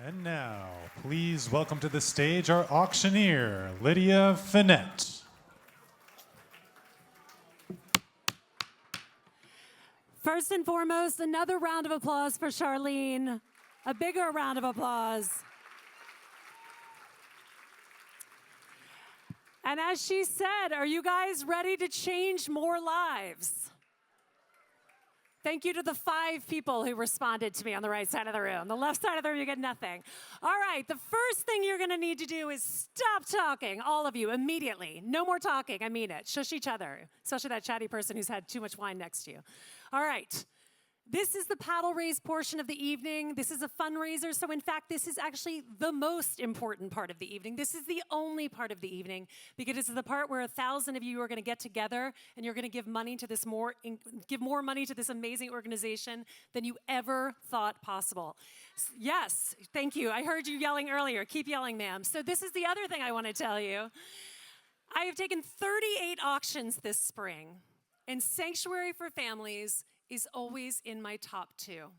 And now, please welcome to the stage our auctioneer, Lydia Finette. First and foremost, another round of applause for Charlene. A bigger round of applause. And as she said, are you guys ready to change more lives? Thank you to the 5 people who responded to me on the right side of the room. The left side of the room, you get nothing. All right, the first thing you're gonna need to do is stop talking, all of you, immediately. No more talking, I mean it. Shush each other, especially that chatty person who's had too much wine next to you. All right. This is the paddle raise portion of the evening. This is a fundraiser, so in fact, this is actually the most important part of the evening. This is the only part of the evening because it's the part where 1,000 of you are going to get together and you're going to give money to this give more money to this amazing organization than you ever thought possible. Yes, thank you. I heard you yelling earlier. Keep yelling, ma'am. So this is the other thing I want to tell you. I have taken 38 auctions this spring, and Sanctuary for Families is always in my top 2.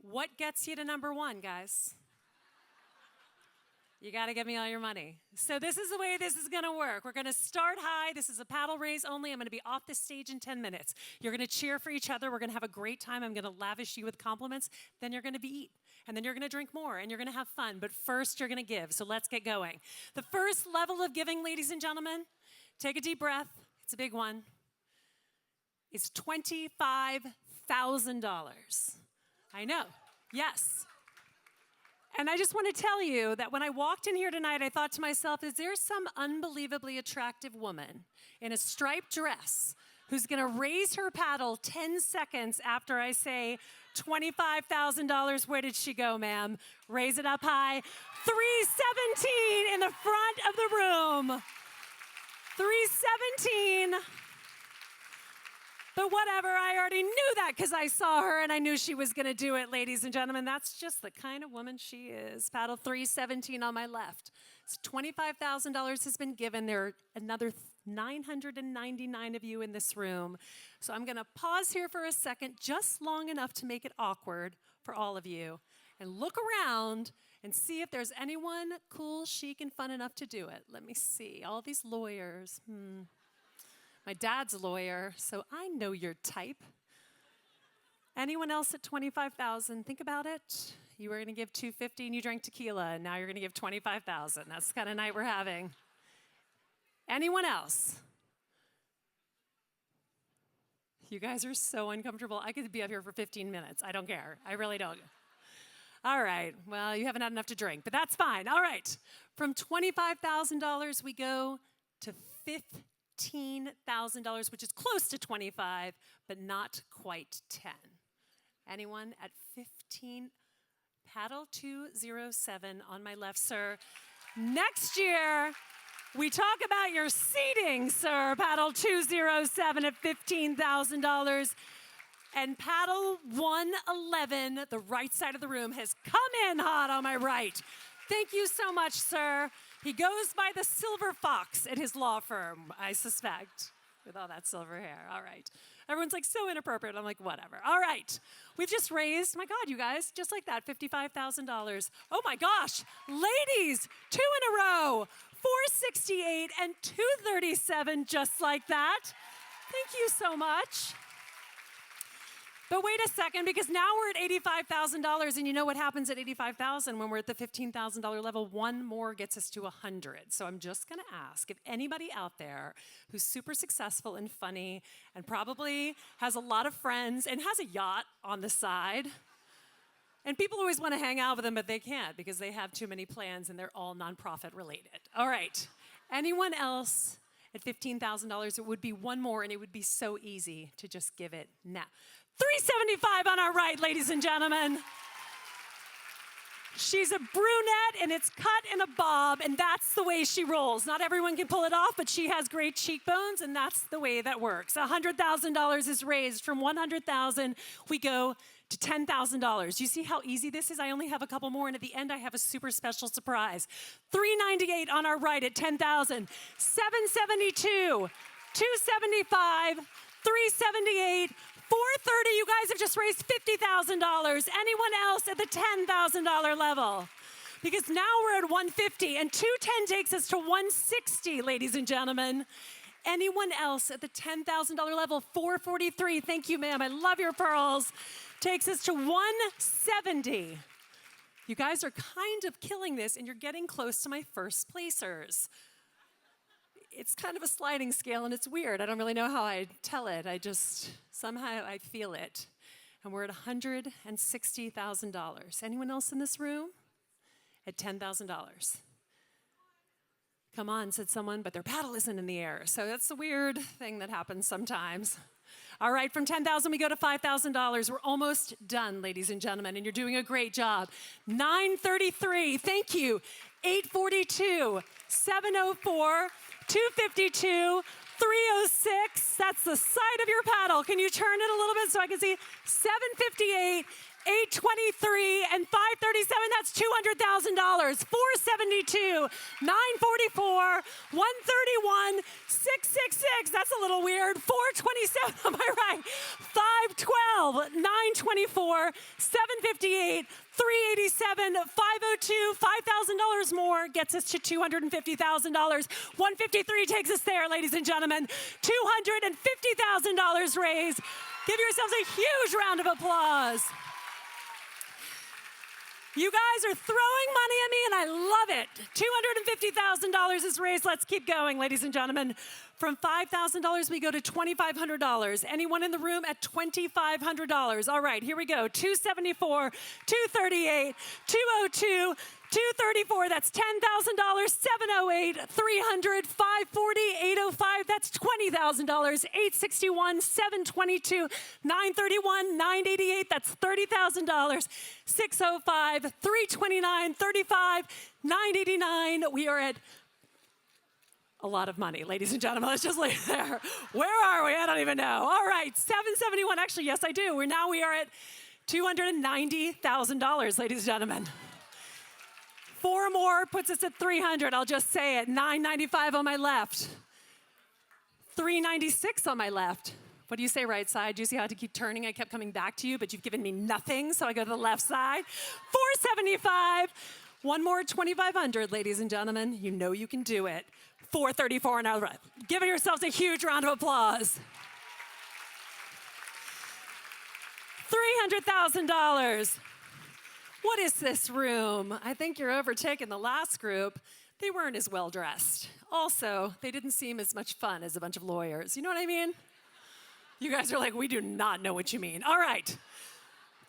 What gets you to number 1, guys? You gotta give me all your money. So this is the way this is gonna work. We're gonna start high. This is a paddle raise only. I'm gonna be off the stage in 10 minutes. You're gonna cheer for each other. We're gonna have a great time. I'm gonna lavish you with compliments. Then you're gonna eat. And then you're gonna drink more and you're gonna have fun. But first you're gonna give. So let's get going. The first level of giving, ladies and gentlemen, take a deep breath. It's a big one. Is $25,000. I know, yes. And I just want to tell you that when I walked in here tonight, I thought to myself, is there some unbelievably attractive woman in a striped dress who's going to raise her paddle 10 seconds after I say $25,000? Where did she go, ma'am? Raise it up high. 317 in the front of the room. 317. But whatever, I already knew that because I saw her and I knew she was going to do it, ladies and gentlemen. That's just the kind of woman she is. Paddle 317 on my left. So $25,000 has been given. There are another 999 of you in this room. So I'm going to pause here for a second, just long enough to make it awkward for all of you, and look around and see if there's anyone cool, chic, and fun enough to do it. Let me see. All these lawyers. My dad's a lawyer, so I know your type. Anyone else at $25,000? Think about it. You were going to give $250 and you drank tequila, and now you're going to give $25,000. That's the kind of night we're having. Anyone else? You guys are so uncomfortable. I could be up here for 15 minutes. I don't care. I really don't. All right. Well, you haven't had enough to drink, but that's fine. All right. From $25,000, we go to $15,000, which is close to 25, but not quite 10. Anyone at 15? Paddle 207 on my left, sir. Next year, we talk about your seating, sir. Paddle 207 at $15,000. And paddle 111, the right side of the room, has come in hot on my right. Thank you so much, sir. He goes by the Silver Fox at his law firm, I suspect, with all that silver hair. All right. Everyone's like, so inappropriate. I'm like, whatever. All right. We've just raised, my God, you guys, just like that, $55,000. Oh my gosh. Ladies, 2 in a row, 468 and 237, just like that. Thank you so much. But wait a second, because now we're at $85,000, and you know what happens at $85,000 when we're at the $15,000 level? One more gets us to $100. So I'm just going to ask if anybody out there who's super successful and funny and probably has a lot of friends and has a yacht on the side, and people always want to hang out with them, but they can't because they have too many plans and they're all nonprofit related. All right. Anyone else at $15,000? It would be one more, and it would be so easy to just give it now. 375 on our right, ladies and gentlemen. She's a brunette, and it's cut in a bob, and that's the way she rolls. Not everyone can pull it off, but she has great cheekbones, and that's the way that works. $100,000 is raised. From $100,000, we go to $10,000. You see how easy this is? I only have a couple more, and at the end, I have a super special surprise. 398 on our right at $10,000. 772, 275, 378, 430, you guys have just raised $50,000. Anyone else at the $10,000 level? Because now we're at 150, and 210 takes us to 160, ladies and gentlemen. Anyone else at the $10,000 level? 443, thank you, ma'am. I love your pearls. Takes us to 170. You guys are kind of killing this, and you're getting close to my first placers. It's kind of a sliding scale, and it's weird. I don't really know how I tell it. Somehow I feel it. And we're at $160,000. Anyone else in this room? At $10,000. Come on, said someone, but their paddle isn't in the air. So that's the weird thing that happens sometimes. All right, from $10,000, we go to $5,000. We're almost done, ladies and gentlemen, and you're doing a great job. 933, thank you. 842, 704, 252, 306. That's the side of your paddle. Can you turn it a little bit so I can see? 758. 823 and 537, that's $200,000. 472, 944, 131, 666, that's a little weird. 427, am I right? 512, 924, 758, 387, 502, $5,000 more gets us to $250,000. 153 takes us there, ladies and gentlemen. $250,000 raised. Give yourselves a huge round of applause. You guys are throwing money at me, and I love it. $250,000 is raised. Let's keep going, ladies and gentlemen. From $5,000, we go to $2,500. Anyone in the room at $2,500? All right, here we go. 274, 238, 202, 234, that's $10,000, 708, 300, 540, 805, that's $20,000, 861, 722, 931, 988, that's $30,000, 605, 329, 35, 989. We are at a lot of money, ladies and gentlemen. Let's just leave it there. Where are we? I don't even know. All right, 771. Actually, yes, I do. We are at $290,000, ladies and gentlemen. 4 more puts us at 300. I'll just say it. 995 on my left. 396 on my left. What do you say, right side? Do you see how I had to keep turning? I kept coming back to you, but you've given me nothing, so I go to the left side. 475. One more 2,500, ladies and gentlemen. You know you can do it. 434 on our right. Give yourselves a huge round of applause. $300,000. What is this room? I think you're overtaking the last group. They weren't as well dressed. Also, they didn't seem as much fun as a bunch of lawyers. You know what I mean? You guys are like, we do not know what you mean. All right.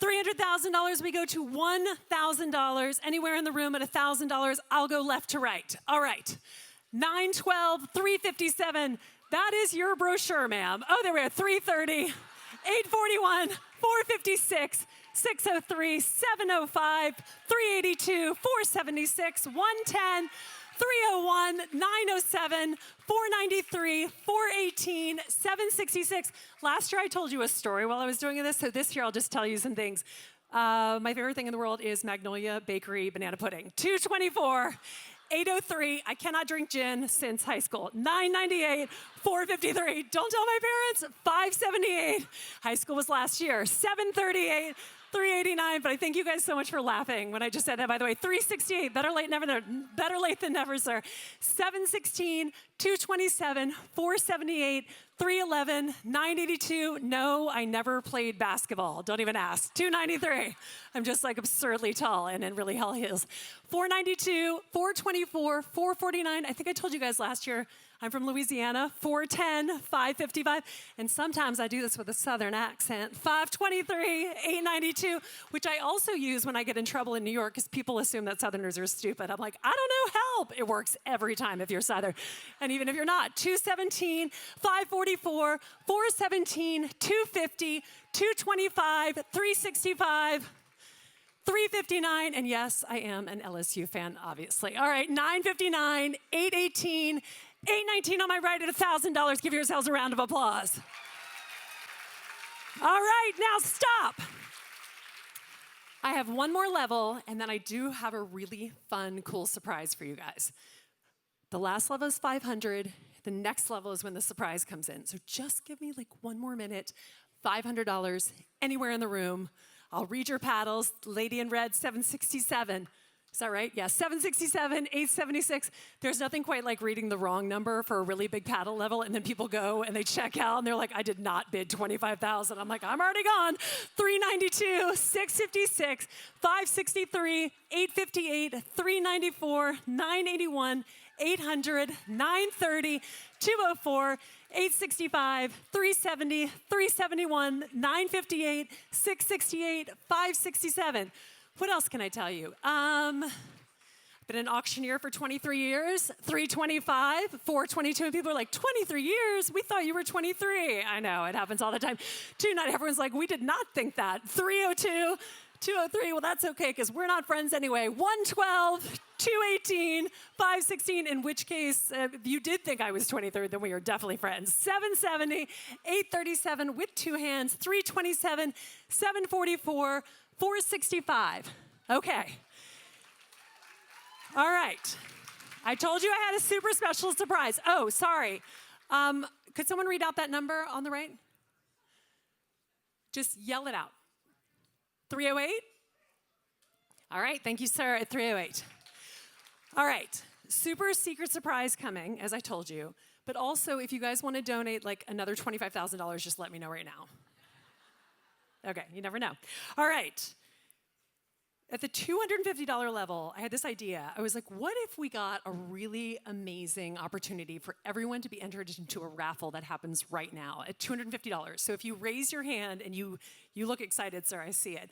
$300,000, we go to $1,000. Anywhere in the room at $1,000, I'll go left to right. All right. 912, 357. That is your brochure, ma'am. Oh, there we are. 330, 841, 456. 603, 705, 382, 476, 110, 301, 907, 493, 418, 766. Last year I told you a story while I was doing this, so this year I'll just tell you some things. My favorite thing in the world is Magnolia Bakery banana pudding. 224. 803, I cannot drink gin since high school. 998, 453, don't tell my parents. 578, high school was last year. 738, 389, but I thank you guys so much for laughing when I just said that, by the way. 368, better late than never, sir. 716, 227, 478, 311, 982. No, I never played basketball. Don't even ask. 293. I'm just like absurdly tall and in really high heels. 492, 424, 449. I think I told you guys last year I'm from Louisiana. 410, 555. And sometimes I do this with a southern accent. 523, 892, which I also use when I get in trouble in New York because people assume that Southerners are stupid. I'm like, I don't know, help. It works every time if you're Southern. And even if you're not. 217, 544, 417, 250, 225, 365, 359, and yes, I am an LSU fan, obviously. All right, 959, 818, 819 on my right at $1,000. Give yourselves a round of applause. All right, now stop. I have one more level, and then I do have a really fun, cool surprise for you guys. The last level is 500. The next level is when the surprise comes in. So just give me like one more minute. $500 anywhere in the room. I'll read your paddles. Lady in red, 767. Is that right? Yeah, 767, 876. There's nothing quite like reading the wrong number for a really big paddle level, and then people go and they check out and they're like, I did not bid 25,000. I'm like, I'm already gone. 392, 656, 563, 858, 394, 981, 800, 930, 204, 865, 370, 371, 958, 668, 567. What else can I tell you? Been an auctioneer for 23 years, 325, 422, and people are like, 23 years? We thought you were 23. I know, it happens all the time. 290, everyone's like, we did not think that. 302, 203, well, that's okay, because we're not friends anyway. 112, 218, 516, in which case, if you did think I was 23, then we are definitely friends. 770, 837 with two hands, 327, 744, 465. Okay. All right. I told you I had a super special surprise. Oh, sorry. Could someone read out that number on the right? Just yell it out. 308? All right. Thank you, sir, at 308. All right. Super secret surprise coming, as I told you. But also, if you guys want to donate like another $25,000, just let me know right now. Okay, you never know. All right. At the $250 level, I had this idea. I was like, what if we got a really amazing opportunity for everyone to be entered into a raffle that happens right now at $250? So if you raise your hand, and you look excited, sir, I see it.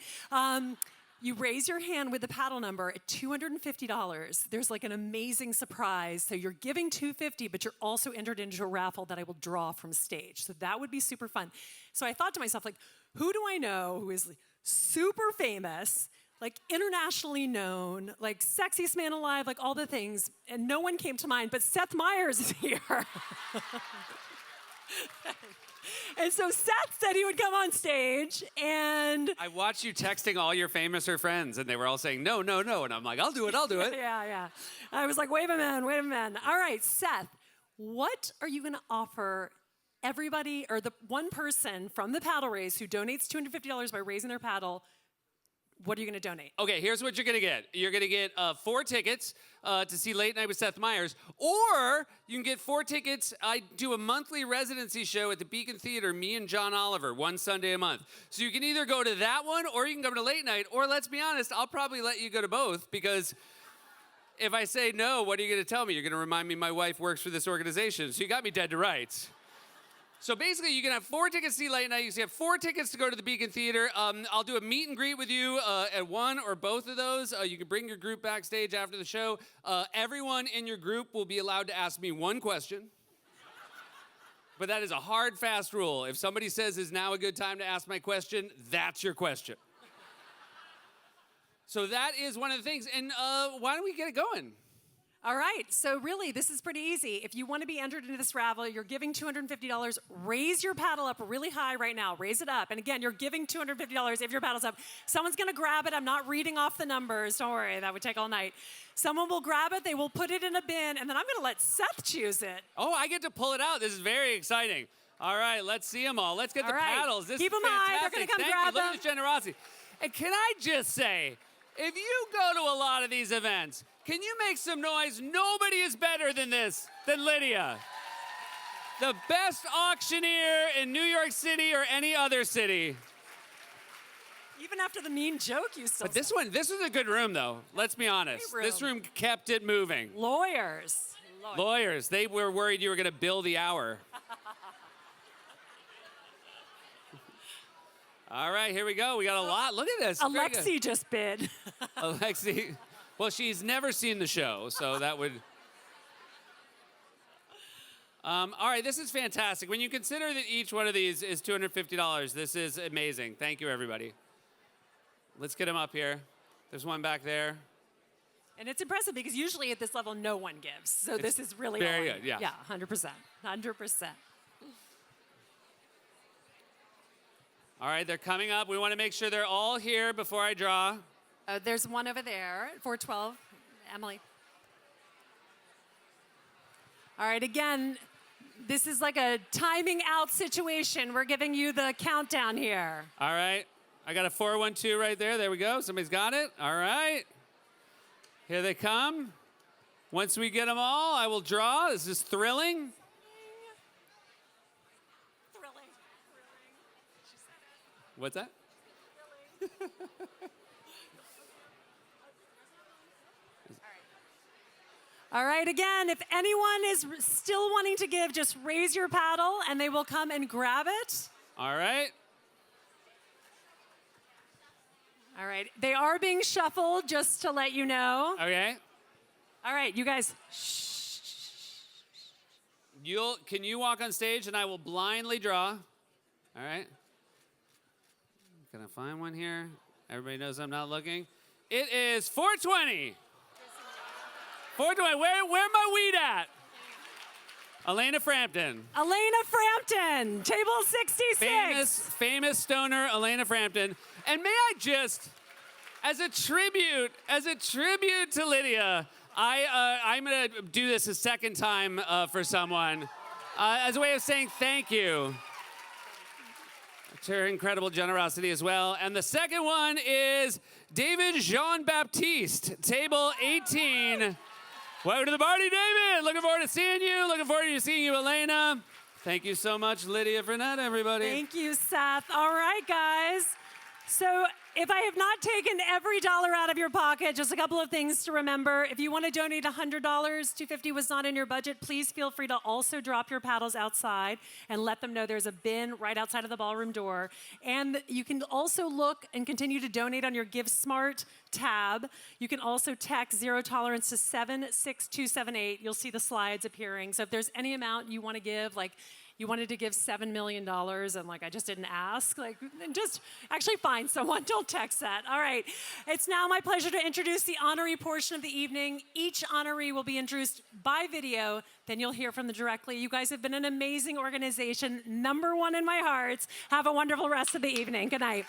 You raise your hand with the paddle number at $250. There's like an amazing surprise. So you're giving $250, but you're also entered into a raffle that I will draw from stage. So that would be super fun. So I thought to myself, like, who do I know who is super famous, like internationally known, like sexiest man alive, like all the things, and no one came to mind, but Seth Meyers is here. And so Seth said he would come on stage, and I watched you texting all your famouser friends, and they were all saying, no, no, no. And I'm like, I'll do it. Yeah. I was like, wait a minute. All right, Seth, what are you going to offer everybody, or the one person from the paddle race who donates $250 by raising their paddle? What are you going to donate? Okay, here's what you're going to get. You're going to get 4 tickets to see Late Night with Seth Meyers, or you can get 4 tickets. I do a monthly residency show at the Beacon Theater, me and John Oliver, one Sunday a month. So you can either go to that one, or you can come to Late Night, or let's be honest, I'll probably let you go to both, because if I say no, what are you going to tell me? You're going to remind me my wife works for this organization. So you got me dead to rights. So basically, you can have 4 tickets to see Late Night. You can have 4 tickets to go to the Beacon Theater. I'll do a meet and greet with you at one or both of those. You can bring your group backstage after the show. Everyone in your group will be allowed to ask me one question. But that is a hard, fast rule. If somebody says, is now a good time to ask my question, that's your question. So that is one of the things. And why don't we get it going? All right, so really, this is pretty easy. If you want to be entered into this raffle, you're giving $250. Raise your paddle up really high right now. Raise it up. And again, you're giving $250 if your paddle's up. Someone's going to grab it. I'm not reading off the numbers. Don't worry, that would take all night. Someone will grab it. They will put it in a bin, and then I'm going to let Seth choose it. Oh, I get to pull it out. This is very exciting. All right, let's see them all. Let's get the paddles. This Keep is them high. fantastic. They're going to come Thank grab you. them. Look at this generosity. And can I just say, if you go to a lot of these events, can you make some noise? Nobody is better than Lydia. The best auctioneer in New York City or any other city. Even after the mean joke, you still. But this was a good room, though. Let's be honest. Great room. This room kept it moving. Lawyers. Lawyers. They were worried you were going to bill the hour. All right, here we go. We got a lot. Look at this. Alexi just bid. Alexi. Well, she's never seen the show, so that would... all right, this is fantastic. When you consider that each one of these is $250, this is amazing. Thank you, everybody. Let's get them up here. There's one back there. And it's impressive because usually at this level, no one gives. So this is really very all good, yeah. Yeah, 100%. 100%. All right, they're coming up. We want to make sure they're all here before I draw. There's one over there, 412. Emily. All right, again, This is like a timing out situation. We're giving you the countdown here. All right. I got a 412 right there. There we go. Somebody's got it. All right. Here they come. Once we get them all, I will draw. This is thrilling. Thrilling. What's that? All right, again, if anyone is still wanting to give, just raise your paddle and they will come and grab it. All right. All right, they are being shuffled, just to let you know. Okay. All right, you guys. Can you walk on stage and I will blindly draw? All right. Can I find one here? Everybody knows I'm not looking. It is 420. 420. Where my weed at? Elena Frampton. Elena Frampton, table 66. Famous stoner Elena Frampton. And may I just, as a tribute to Lydia, I'm gonna do this a second time for someone, as a way of saying thank you to her incredible generosity as well. And the second one is David Jean-Baptiste, table 18. Welcome to the party, David. Looking forward to seeing you. Looking forward to seeing you, Elena. Thank you so much, Lydia Frenette, everybody. Thank you, Seth. All right, guys. So if I have not taken every dollar out of your pocket, just a couple of things to remember. If you want to donate $100, $250 was not in your budget, please feel free to also drop your paddles outside and let them know there's a bin right outside of the ballroom door. And you can also look and continue to donate on your Give Smart tab. You can also text Zero Tolerance to 76278. You'll see the slides appearing. So if there's any amount you want to give, like you wanted to give $7 million and I just didn't ask, just actually find someone, don't text that. All right, it's now my pleasure to introduce the honoree portion of the evening. Each honoree will be introduced by video, then you'll hear from them directly. You guys have been an amazing organization, #1 in my heart. Have a wonderful rest of the evening. Good night.